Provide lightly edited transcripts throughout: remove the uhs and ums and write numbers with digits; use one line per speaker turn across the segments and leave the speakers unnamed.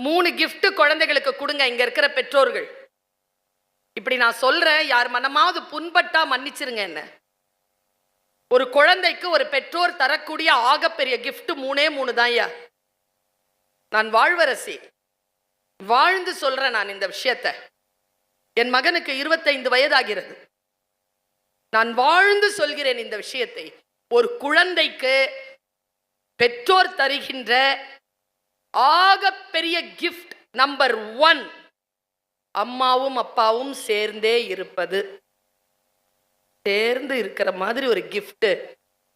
3 gift குழந்தைகளுக்கு கொடுங்க இங்க இருக்கிற பெற்றோர்கள். இப்படி நான் சொல்றேன், யார் மனமாவது புண்பட்டா மன்னிச்சிருங்க என்ன. ஒரு குழந்தைக்கு ஒரு பெற்றோர் தரக்கூடிய ஆகப்பெரிய கிஃப்ட் 3 தான் ஐயா. நான் வாழ்வரசி, வாழ்ந்து சொல்றேன் நான் இந்த விஷயத்தை. என் மகனுக்கு 25 வயதாகிறது. நான் வாழ்ந்து சொல்கிறேன் இந்த விஷயத்தை. ஒரு குழந்தைக்கு பெற்றோர் தருகின்ற ஆகப்பெரிய கிஃப்ட் நம்பர் 1 அம்மாவும் அப்பாவும் சேர்ந்தே இருப்பது. சேர்ந்து இருக்கிற மாதிரி ஒரு கிஃப்ட்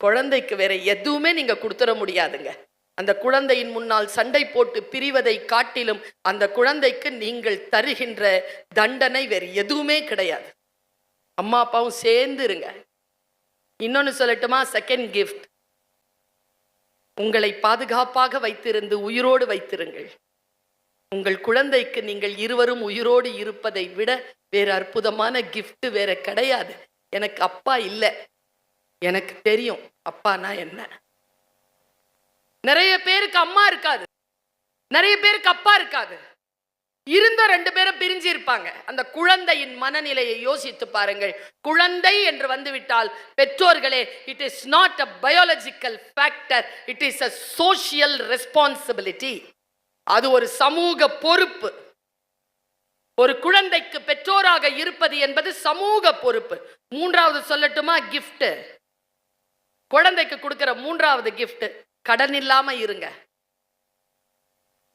குழந்தைக்கு வேற எதுவுமே நீங்க கொடுத்துட முடியாதுங்க. அந்த குழந்தையின் முன்னால் சண்டை போட்டு பிரிவதை காட்டிலும் அந்த குழந்தைக்கு நீங்கள் தருகின்ற தண்டனை வேறு எதுவுமே கிடையாது. அம்மா அப்பாவும் சேர்ந்து இருங்க. இன்னொன்னு சொல்லட்டுமா? செகண்ட் கிஃப்ட், உங்களை பாதுகாப்பாக வைத்திருந்து உயிரோடு வைத்திருங்கள். உங்கள் குழந்தைக்கு நீங்கள் இருவரும் உயிரோடு இருப்பதை விட வேறு அற்புதமான கிஃப்ட் வேற கிடையாது. எனக்கு அப்பா இல்லை, எனக்கு தெரியும் அப்பானா என்ன. நிறைய பேருக்கு அம்மா இருக்காது, நிறைய பேருக்கு அப்பா இருக்காது. இருந்த 2 பேரும் பிரிஞ்சு இருப்பாங்க. அந்த குழந்தையின் மனநிலையை யோசித்து பாருங்கள். குழந்தை என்று வந்துவிட்டால் பெற்றோர்களே, it is not a biological factor, it is a social responsibility. அது ஒரு சமூக பொறுப்பு. ஒரு குழந்தைக்கு பெற்றோராக இருப்பது என்பது சமூக பொறுப்பு. 3வது சொல்லட்டுமா? கிஃப்ட். குழந்தைக்கு கொடுக்கிற 3வது கிஃப்ட், கடன் இல்லாம இருங்க.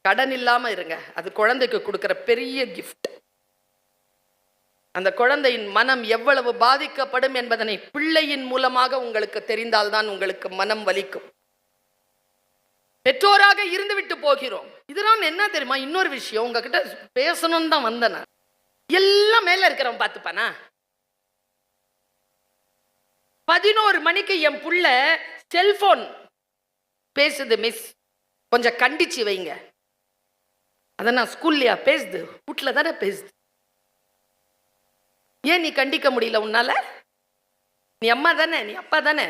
கடன் இல்லாம இருங்க. அது குழந்தைக்கு கொடுக்கிற பெரிய கிஃப்ட். அந்த குழந்தையின் மனம் எவ்வளவு பாதிக்கப்படும் என்பதனை பிள்ளையின் மூலமாக உங்களுக்கு தெரிந்தால்தான் உங்களுக்கு மனம் வலிக்கும். பெற்றோராக இருந்து விட்டு போகிறோம். இதெல்லாம் என்ன தெரியுமா? இன்னொரு விஷயம் உங்ககிட்ட பேசணும்னு தான் வந்தேன். எல்லாம் மேல இருக்கிறவன் பார்த்துப்பானா? 11 மணிக்கு என் புள்ள செல்போன் பேசுது மிஸ், கொஞ்சம் கண்டிச்சு வைங்க. அத நான் ஸ்கூல்லையா பேசுது? வீட்டுல தானே பேசுது. ஏன் நீ கண்டிக்க முடியல? உன்னால? நீ அம்மா தானே, நீ அப்பா தானே.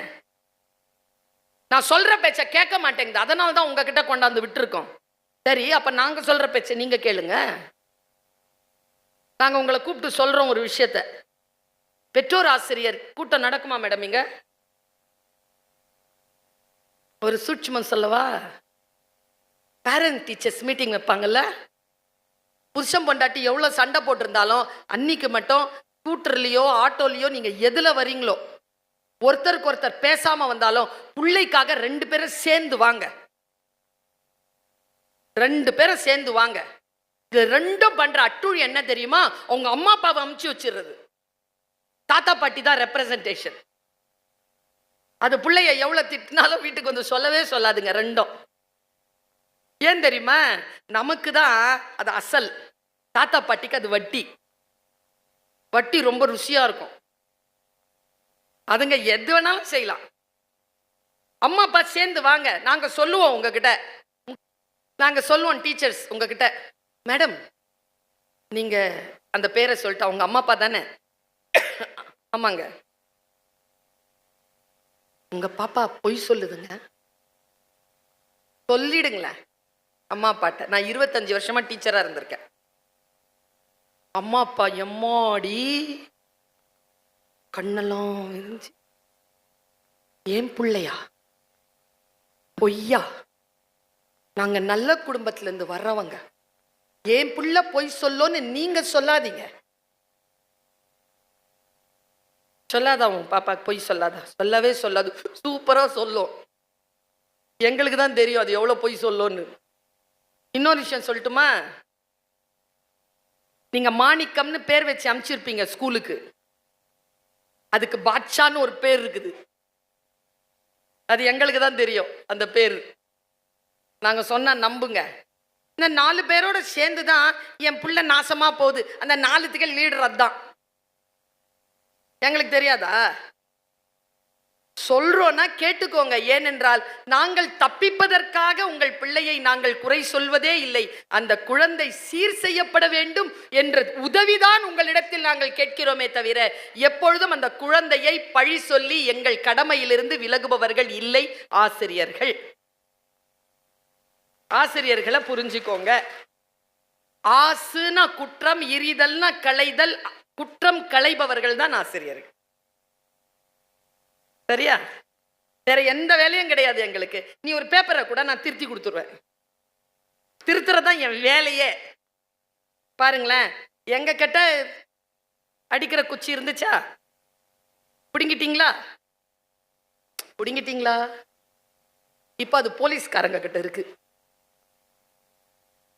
நான் சொல்ற பேச்ச கேட்க மாட்டேங்குது, அதனால தான் உங்ககிட்ட கொண்டாந்து விட்டுருக்கோம். சரி, அப்ப நாங்க சொல்ற பேச்ச நீங்க கேளுங்க. நாங்க உங்களை கூப்பிட்டு சொல்றோம் ஒரு விஷயத்த. பெற்றோர் ஆசிரியர் கூட்டம் நடக்குமா மேடம்? இங்க ஒரு சூட்சுமம் சொல்லவா? பேரண்ட் டீச்சர்ஸ் மீட்டிங் வைப்பாங்கல்ல. புருஷன் பொண்டாட்டி எவ்வளவு சண்டை போட்டிருந்தாலும் அன்னைக்கு மட்டும் ஸ்கூட்டர்லயோ ஆட்டோலயோ நீங்க எதுல வரீங்களோ, ஒருத்தருக்கு ஒருத்தர் பேசாம வந்தாலும் பிள்ளைக்காக 2 பேரும் சேர்ந்து வாங்க. 2 பேரும் சேர்ந்து வாங்க. இது 2ம் பண்ற அட்டுழி என்ன தெரியுமா? உங்க அம்மா அப்பாவை அமுச்சு வச்சிருது. தாத்தா பாட்டி தான் ரெப்ரசன்டேஷன். அது பிள்ளைய எவ்வளவு திட்டினாலும் வீட்டுக்கு வந்து சொல்லவே சொல்லாதுங்க 2ம். ஏன் தெரியுமா? நமக்கு தான் அது அசல், தாத்தா பாட்டிக்கு அது வட்டி. வட்டி ரொம்ப ருசியா இருக்கும். அதுங்க எது வேணாலும் செய்யலாம். அம்மா அப்பா சேர்ந்து வாங்க. நாங்க சொல்லுவோம் உங்ககிட்ட, நாங்க சொல்லுவோம் டீச்சர்ஸ் உங்ககிட்ட, மேடம் நீங்க அந்த பேரை சொல்லிட்டா உங்க அம்மா அப்பா தானே? ஆமாங்க. உங்க பாப்பா பொய் சொல்லுதுங்க, சொல்லிடுங்களேன் அம்மா அப்பாட்ட. நான் 25 வருஷமா டீச்சரா இருந்திருக்கேன். அம்மா அப்பா எம்மாடி கண்ணெல்லாம் இருந்துச்சு. ஏன் பிள்ளையா பொய்யா? நாங்க நல்ல குடும்பத்துல இருந்து வர்றவங்க. ஏன் புள்ள பொய் சொல்லோன்னு நீங்க சொல்லாதீங்க. சொல்லாதா உன் பாப்பா பொய் சொல்லாதா? சொல்லவே சொல்லாது, சூப்பரா சொல்லும். எங்களுக்கு தான் தெரியும் அது எவ்வளவு பொய் சொல்லோன்னு. இன்னொரு விஷயம் சொல்லட்டுமா? நீங்க மாணிக்கம்னு பேர் வச்சு அனுப்பிச்சிருப்பீங்க ஸ்கூலுக்கு. அதுக்கு பாட்சான்னு ஒரு பேர் இருக்குது. அது எங்களுக்கு தான் தெரியும் அந்த பேர். நாங்க சொன்னா நம்புங்க. இந்த 4 பேரோட சேர்ந்து தான் என் புள்ள நாசமா போகுது. அந்த 4த்துக்கு லீடர் அதான். எங்களுக்கு தெரியாதா? சொல்றோன்னா கேட்டுக்கோங்க. ஏனென்றால் நாங்கள் தப்பிப்பதற்காக உங்கள் பிள்ளையை நாங்கள் குறை சொல்வதே இல்லை. அந்த குழந்தை சீர் செய்யப்பட வேண்டும் என்ற உதவிதான் உங்களிடத்தில் நாங்கள் கேட்கிறோமே தவிர எப்பொழுதும் அந்த குழந்தையை பழி சொல்லி எங்கள் கடமையிலிருந்து விலகுபவர்கள் இல்லை ஆசிரியர்கள். ஆசிரியர்களை புரிஞ்சுக்கோங்க. ஆசுனா குற்றம், இரிதல்னா களைதல், குற்றம் களைபவர்கள் தான் ஆசிரியர்கள். சரியா? வேற எந்த வேலையும் கிடையாது எங்களுக்கு. நீ ஒரு பேப்பரை கூட நான் திருத்தி கொடுத்துருவேன். திருத்துறதான் என் வேலையே. பாருங்களேன், எங்க கிட்ட அடிக்கிற குச்சி இருந்துச்சா? பிடுங்கிட்டீங்களா? பிடுங்கிட்டீங்களா? இப்ப அது போலீஸ்காரங்க கிட்ட இருக்கு.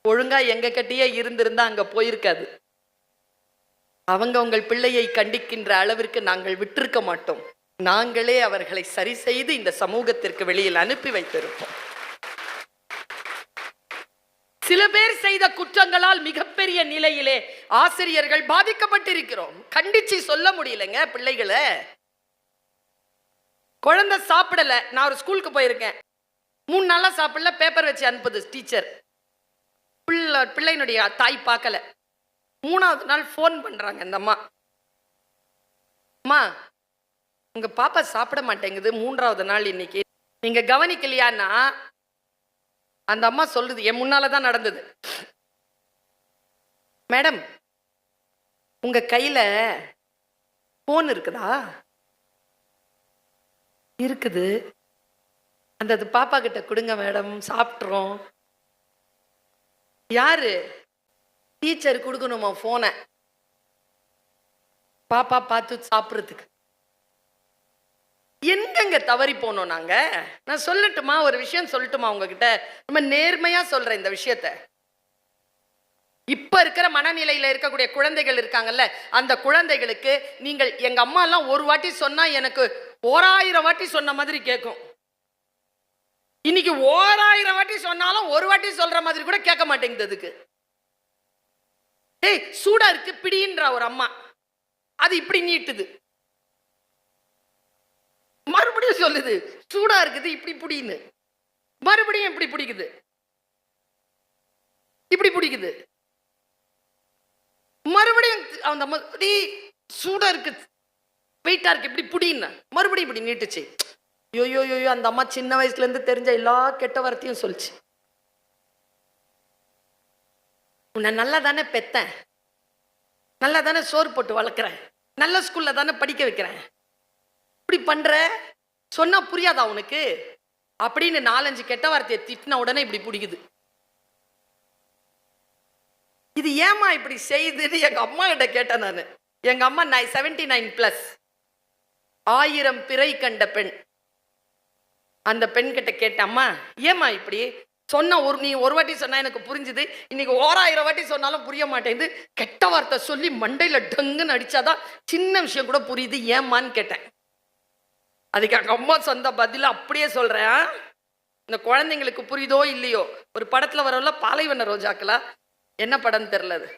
ஒழுங்கா எங்க கிட்டயே இருந்திருந்தா அங்க போயிருக்காது. அவங்க உங்கள் பிள்ளையை கண்டிக்கின்ற அளவிற்கு நாங்கள் விட்டிருக்க மாட்டோம். நாங்களே அவர்களை சரி செய்து இந்த சமூகத்திற்கு வெளியில் அனுப்பி வைத்திருப்போம். சில பேர் செய்த குற்றங்களால் மிகப்பெரிய நிலையிலே ஆசிரியர்கள் பாதிக்கப்பட்டிருக்கிறோம். கண்டிச்சு சொல்ல முடியலங்க பிள்ளைகளை. குழந்தை சாப்பிடல, நான் ஒரு ஸ்கூலுக்கு போயிருக்கேன், 3 நாளா சாப்பிடல, பேப்பர் வச்சு அனுப்புது டீச்சர். பிள்ளையினுடைய தாய் பார்க்கல. 3ஆவது நாள் போன் பண்றாங்க இந்த அம்மா, அம்மா உங்க பாப்பா சாப்பிட மாட்டேங்குது, 3ஆவது நாள் இன்னைக்கு, நீங்க கவனிக்கலையான்னா அந்த அம்மா சொல்லுது, என் முன்னாலதான் நடந்தது, மேடம் உங்க கையில போன் இருக்குதா? இருக்குது. அந்த பாப்பா கிட்ட கொடுங்க மேடம், சாப்பிட்றோம். யாரு? டீச்சர் கொடுக்கணுமா போனை பாப்பா பார்த்து சாப்பிட்றதுக்கு? எங்கெங்க தவறி போனோம் நாங்க? நான் சொல்லட்டுமா, ஒரு விஷயம் சொல்லட்டுமா உங்ககிட்ட? ரொம்ப நேர்மையா சொல்றேன் இந்த விஷயத்த. இப்ப இருக்கிற மனநிலையில இருக்கக்கூடிய குழந்தைகள் இருக்காங்கல்ல, அந்த குழந்தைகளுக்கு நீங்கள் எங்க அம்மா எல்லாம் ஒரு வாட்டி சொன்னா எனக்கு 1000 வாட்டி சொன்ன மாதிரி கேட்கும். இன்னைக்கு 1000 வாட்டி சொன்னாலும் ஒரு வாட்டி சொல்ற மாதிரி கூட கேட்க மாட்டேங்குது. அதுக்கு ஏய் சூடா இருக்கு பிடின்ற ஒரு அம்மா, அது இப்படி நீட்டுது, மறுபடியும் சொல்லுது சூடா இருக்குது இப்படி பிடின்னு, மறுபடியும் இப்படி பிடிக்குது, இப்படி பிடிக்குது, மறுபடியும் அந்த அம்மா சூடா இருக்கு வெயிட்டா இருக்கு இப்படி பிடின்னு மறுபடியும் இப்படி நீட்டுச்சு. யோயோ யோயோ, அந்த அம்மா சின்ன வயசுல இருந்து தெரிஞ்ச எல்லா கெட்ட வார்த்தையும் சொல்லிச்சு. உன்னை நல்லா தானே பெத்தேன், நல்லா தானே சோறு போட்டு வளர்க்குறேன், நல்ல ஸ்கூல்ல தானே படிக்க வைக்கிறேன், இப்படி பண்ற சொன்னா புரியாதா உனக்கு அப்படின்னு 4-5 கெட்ட வார்த்தையை திட்டின உடனே இப்படி பிடிக்குது. இது ஏமா இப்படி செய்யுதுன்னு எங்க அம்மா கிட்ட கேட்டேன் நான். எங்க அம்மா 79+, 1000 பிறை கண்ட பெண். அந்த பெண் கிட்ட கேட்டேன், அம்மா ஏமா இப்படி சொன்ன, நீ ஒரு வாட்டி சொன்னா எனக்கு புரிஞ்சுது, இன்னைக்கு 1000 வாட்டி சொன்னாலும் புரிய மாட்டேங்குது, கெட்ட வார்த்தை சொல்லி மண்டையில டங்குன்னு அடிச்சாதான் சின்ன விஷயம் கூட புரியுது, ஏமான்னு கேட்டேன். அதுக்கு எங்க அம்மா சொந்த பதில அப்படியே சொல்றேன். இந்த குழந்தைங்களுக்கு புரியுதோ இல்லையோ, ஒரு படத்துல வரல பாலைவன ரோஜாக்களா, என்ன படம் தெரியல, அது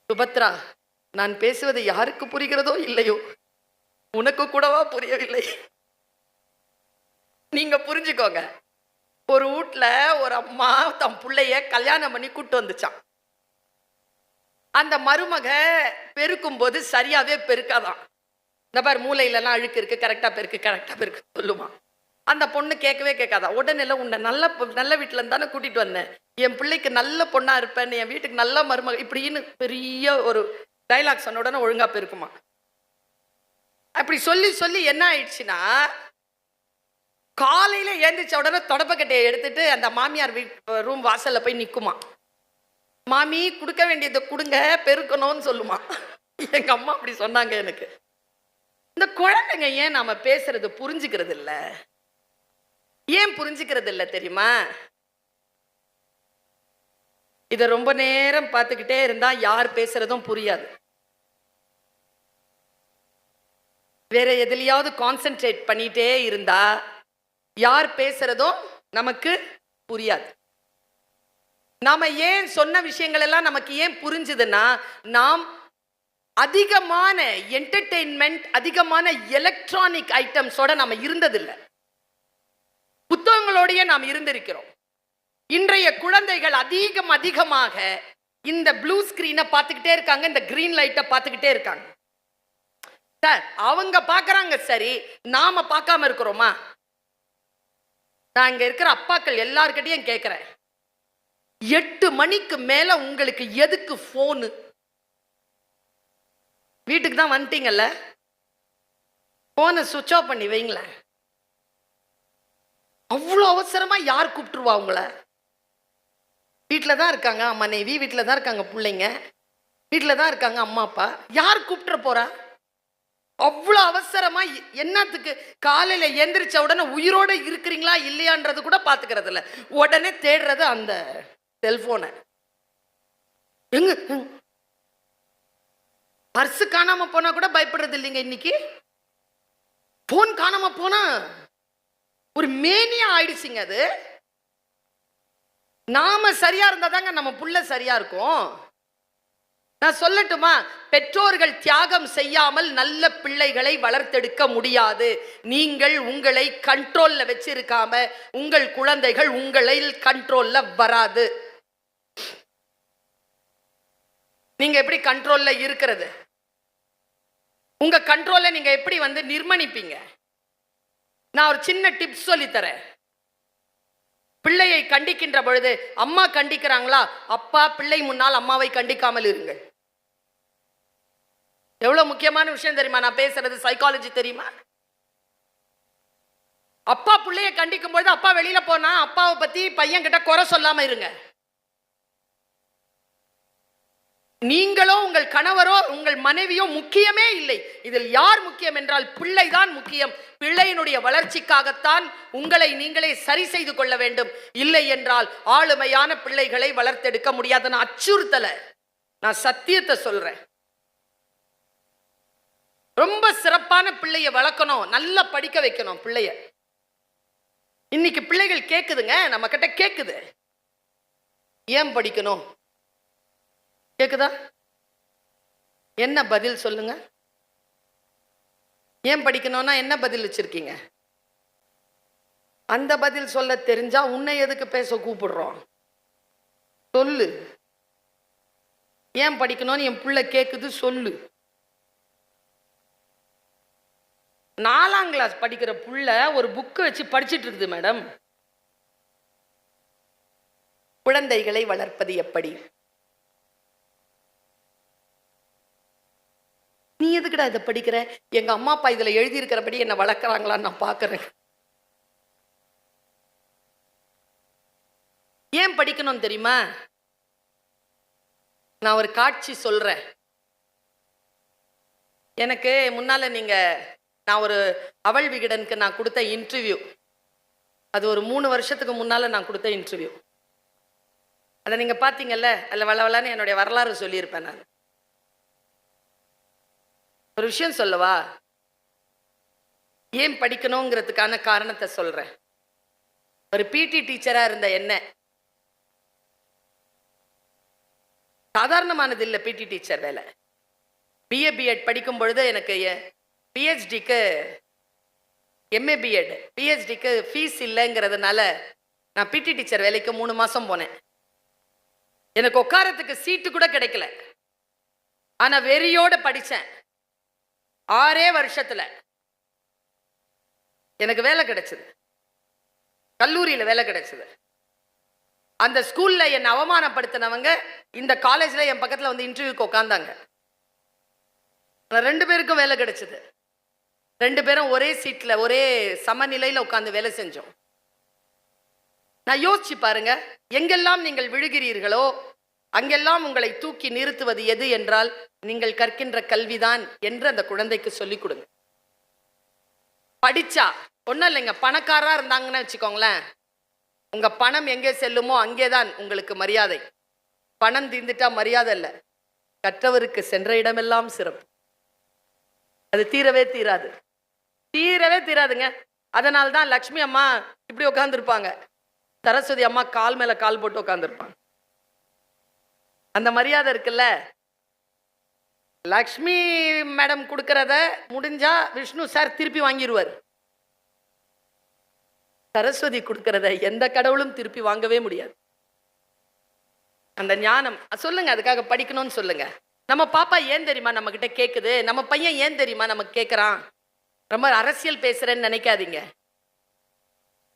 சுபத்ரா, நான் பேசுவது யாருக்கு புரிகிறதோ இல்லையோ, உனக்கு கூடவா புரியவில்லை, நீங்க புரிஞ்சுக்கோங்க. ஒரு வீட்டுல ஒரு அம்மா தம் பிள்ளைய கல்யாணம் பண்ணி கூட்டு வந்துச்சான். அந்த மருமக பெருக்கும் போது சரியாவே பெருக்காதான். இந்த பாரு மூளையில எல்லாம் அழுக்கு இருக்கு, கரெக்டா பெருக்கு சொல்லுமா. அந்த பொண்ணு கேட்கவே கேட்காதா. உடனே உன்னை நல்ல வீட்டுல இருந்தானே கூட்டிட்டு வந்தேன், என் பிள்ளைக்கு நல்ல பொண்ணா இருப்பேன், என் வீட்டுக்கு நல்ல மருமக இப்படின்னு பெரிய ஒரு டைலாக் சொன்ன உடனே ஒழுங்கா பெருக்குமா. அப்படி சொல்லி சொல்லி என்ன ஆயிடுச்சுன்னா, காலையில ஏந்திரிச்ச உடனே தொடப்பக்கட்டையை எடுத்துட்டு அந்த மாமியார் ரூம் வாசல்ல போய் நிக்குமா. மாமி கொடுக்க வேண்டியதை கொடுங்க, பெருக்கணும்னு சொல்லுமா. எங்க அம்மா அப்படி சொன்னாங்க எனக்கு. இந்த குழந்தைங்க ஏன் நாம பேசுறது புரிஞ்சுக்கிறது இல்ல? ஏன் புரிஞ்சுக்கிறது இல்ல தெரியுமா? இத ரொம்ப நேரம் பார்த்துக்கிட்டே இருந்தா யார் பேசுறதும் புரியாது. வேற எதுலயாவது கான்சென்ட்ரேட் பண்ணிட்டே இருந்தா யார் பேசுறதும் நமக்கு புரியாது. நாம ஏன் சொன்ன விஷயங்கள் எல்லாம் நமக்கு ஏன் புரிஞ்சுதுன்னா, நாம் அதிகமான என்டர்டெயின்மெண்ட், அதிகமான எலக்ட்ரானிக் ஐட்டம்ஸோட நாம இருந்ததில்லை, புத்தகங்களோடய நாம் இருந்திருக்கிறோம். இன்றைய குழந்தைகள் அதிகமாக இந்த ப்ளூ ஸ்கிரீனை பார்த்துக்கிட்டே இருக்காங்க, இந்த கிரீன் லைட்டை பார்த்துக்கிட்டே இருக்காங்க. சார் அவங்க பார்க்கறாங்க, சரி நாம பார்க்காம இருக்கிறோமா? நான் இங்க இருக்கிற அப்பாக்கள் எல்லார்கிட்டையும் கேட்கிறேன், 8 மணிக்கு மேல உங்களுக்கு எதுக்கு போனு? வீட்டுக்கு தான் வந்துட்டீங்கல்ல, போனை சுவிட்ச் ஆஃப் பண்ணி வைங்களேன். அவ்வளோ அவசரமா யார் கூப்பிட்டுருவா உங்களை? வீட்டில் தான் இருக்காங்க மனைவி, வீட்டில் தான் இருக்காங்க பிள்ளைங்க, வீட்டில் தான் இருக்காங்க அம்மா அப்பா. யார் கூப்பிட்டுற போறா? அவ்வளோ அவசரமா என்னத்துக்கு? காலையில் எந்திரிச்ச உடனே உயிரோடு இருக்கிறீங்களா இல்லையான்றது கூட பார்த்துக்கிறது இல்லை, உடனே தேடுறது அந்த செல்போனை. எங்க பர்ஸு காணாம போனா கூட பயப்படுறது இல்லைங்க. இன்னைக்கு போன் காணாம போனா ஒரு மேனியா ஆயிடுச்சுங்க. அது நாம சரியா இருந்தாதாங்க நம்ம புள்ள சரியா இருக்கும். நான் சொல்லட்டுமா, பெற்றோர்கள் தியாகம் செய்யாமல் நல்ல பிள்ளைகளை வளர்த்தெடுக்க முடியாது. நீங்கள் உங்களை கண்ட்ரோல்ல வச்சிருக்காம உங்கள் குழந்தைகள் உங்களை கண்ட்ரோல்ல வராது. நீங்க எப்படி கண்ட்ரோல்ல இருக்கிறது? உங்க கண்ட்ரோல்ல நீங்க எப்படி நிர்மணிப்பீங்க? நான் ஒரு சின்ன டிப்ஸ் சொல்லி தரேன். பிள்ளையை கண்டிக்கின்ற பொழுது, அம்மா கண்டிக்கிறாங்களா, அப்பா பிள்ளை முன்னால் அம்மாவை கண்டிக்காமல் இருங்கள். எவ்வளவு முக்கியமான விஷயம் தெரியுமா? நான் பேசுறது சைக்காலஜி தெரியுமா? அப்பா பிள்ளைய கண்டிக்கும் பொழுது, அப்பா வெளியில போனா அப்பாவை பத்தி பையன் கிட்ட குறை சொல்லாம இருங்க. நீங்களோ உங்கள் கணவரோ உங்கள் மனைவியோ முக்கியமே இல்லை. இதில் யார் முக்கியம் என்றால் பிள்ளைதான் முக்கியம். பிள்ளையினுடைய வளர்ச்சிக்காகத்தான் உங்களை நீங்களே சரி செய்து கொள்ள வேண்டும். இல்லை என்றால் ஆளுமையான பிள்ளைகளை வளர்த்தெடுக்க முடியாது. நான் அச்சுறுத்தல, நான் சத்தியத்தை சொல்றேன். ரொம்ப சிறப்பான பிள்ளைய வளர்க்கணும், நல்லா படிக்க வைக்கணும் பிள்ளைய. இன்னைக்கு பிள்ளைகள் கேக்குதுங்க, நம்ம கிட்ட கேக்குது, ஏன் படிக்கணும் கேக்குதா? என்ன பதில் சொல்லுங்க? ஏன் படிக்கணும்னா என்ன பதில் வச்சிருக்கீங்க? அந்த பதில் சொல்ல தெரிஞ்சா உன்னை எதுக்கு பேச கூப்பிடுறோம்? சொல்லு, ஏன் படிக்கணும்னு என் புள்ள கேக்குது, சொல்லு. 4ஆம் கிளாஸ் படிக்கிற புள்ள ஒரு புக்கு வச்சு படிச்சுட்டு இருக்குது மேடம். குழந்தைகளை வளர்ப்பது எப்படி? நீ எதுக்குடா இதை படிக்கிற? எங்க அம்மா அப்பா இதுல எழுதி இருக்கிறபடி என்ன வளர்க்குறாங்களான்னு நான் பாக்குறேன். ஏன் படிக்கணும் தெரியுமா? நான் ஒரு காட்சி சொல்றேன். எனக்கு முன்னால நான் ஒரு அவள் விகடனுக்கு நான் கொடுத்த இன்டர்வியூ, அது ஒரு 3 வருஷத்துக்கு முன்னால நான் கொடுத்த இன்டர்வியூ. அதை நீங்க பாத்தீங்கல்ல, அதில் வளவலான்னு என்னுடைய வரலாறு சொல்லியிருப்பேன். நான் ஒரு விஷயம் சொல்லவா? ஏன் படிக்கணுங்கிறதுக்கான காரணத்தை சொல்றேன். ஒரு பிடி டீச்சரா இருந்த என்ன, சாதாரணமானது இல்லை பிடி டீச்சர் வேலை. பிஏ பிஎட் படிக்கும் பொழுது எனக்கு பிஹெச்டிக்கு, எம்ஏ பிஎட் பிஹெச்டிக்கு ஃபீஸ் இல்லைங்கிறதுனால நான் பிடி டீச்சர் வேலைக்கு 3 மாசம் போனேன். எனக்கு உட்காரத்துக்கு சீட்டு கூட கிடைக்கல. ஆனா வெறியோட படிச்சேன். 6 வருஷத்துல எனக்கு வேலை கிடைச்சது, கல்லூரியில வேலை கிடைச்சது. அந்த ஸ்கூல்ல என்னை அவமானப்படுத்தினவங்க இந்த காலேஜ்ல என் பக்கத்துல இன்டர்வியூக்கு உட்கார்ந்தாங்க. 2 பேருக்கும் வேலை கிடைச்சது. 2 பேரும் ஒரே சீட்ல ஒரே சமநிலையில உட்கார்ந்து வேலை செஞ்சோம். நான் யோசிச்சு பாருங்க, எங்கெல்லாம் நீங்கள் விழுகிறீர்களோ அங்கெல்லாம் உங்களை தூக்கி நிறுத்துவது எது என்றால் நீங்கள் கற்கின்ற கல்விதான் என்று அந்த குழந்தைக்கு சொல்லிக் கொடுங்க. படிச்சா ஒன்றும் இல்லைங்க, பணக்காரா இருந்தாங்கன்னு வச்சுக்கோங்களேன், உங்க பணம் எங்கே செல்லுமோ அங்கேதான் உங்களுக்கு மரியாதை. பணம் தீர்ந்துட்டா மரியாதை இல்லை. கற்றவருக்கு சென்ற இடமெல்லாம் சிறப்பு. அது தீரவே தீராது, தீரவே தீராதுங்க. அதனால்தான் லக்ஷ்மி அம்மா இப்படி உட்காந்துருப்பாங்க, சரஸ்வதி அம்மா கால் மேல கால் போட்டு உட்காந்துருப்பாங்க. அந்த மரியாதை இருக்குல்ல. லக்ஷ்மி மேடம் கொடுக்கறத முடிஞ்சா விஷ்ணு சார் திருப்பி வாங்கிடுவார். சரஸ்வதி கொடுக்கறத எந்த கடவுளும் திருப்பி வாங்கவே முடியாது. அந்த ஞானம் சொல்லுங்க, அதுக்காக படிக்கணும்னு சொல்லுங்க. நம்ம பாப்பா ஏன் தெரியுமா நம்ம கிட்ட கேக்குது, நம்ம பையன் ஏன் தெரியுமா நமக்கு கேட்கறான்? ரொம்ப அரசியல் பேசுறேன்னு நினைக்காதீங்க.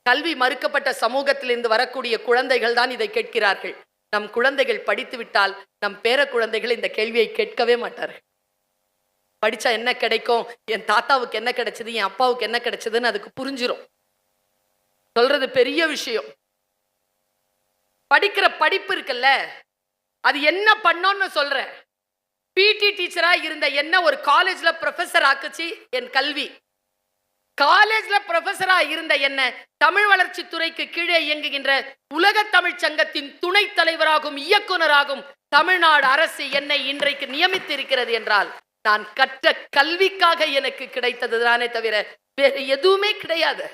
கல்வி மறுக்கப்பட்ட சமூகத்திலிருந்து வரக்கூடிய குழந்தைகள் தான் இதை கேட்கிறார்கள். நம் குழந்தைகள் படித்து விட்டால் நம் பேர குழந்தைகள் இந்த கேள்வியை கேட்கவே மாட்டார்கள். படிச்சா என்ன கிடைக்கும், என் தாத்தாவுக்கு என்ன கிடைச்சது, என் அப்பாவுக்கு என்ன கிடைச்சதுன்னு அதுக்கு புரிஞ்சிடும். சொல்றது பெரிய விஷயம். படிக்கிற படிப்பு இருக்குல்ல, அது என்ன பண்ணோன்னு சொல்றேன். பிடி டீச்சரா இருந்த என்ன ஒரு காலேஜ்ல ப்ரொஃபசர் ஆக்குச்சு என் கல்வி. காலேஜ்ல ப்ரொஃபசரா இருந்த என்ன தமிழ் வளர்ச்சி துறைக்கு கீழே இயங்குகின்ற உலக தமிழ் சங்கத்தின் துணைத் தலைவராகும் இயக்குனராகும் தமிழ்நாடு அரசு என்னை இன்றைக்கு நியமித்திருக்கிறது என்றால் நான் கற்ற கல்விக்காக எனக்கு கிடைத்தது தானே தவிர வேற எதுவுமே கிடையாது.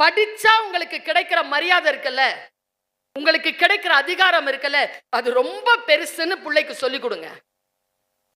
படிச்சா உங்களுக்கு கிடைக்கிற மரியாதை இருக்குல்ல, உங்களுக்கு கிடைக்கிற அதிகாரம் இருக்குல்ல, அது ரொம்ப பெருசுன்னு பிள்ளைக்கு சொல்லிக் கொடுங்க.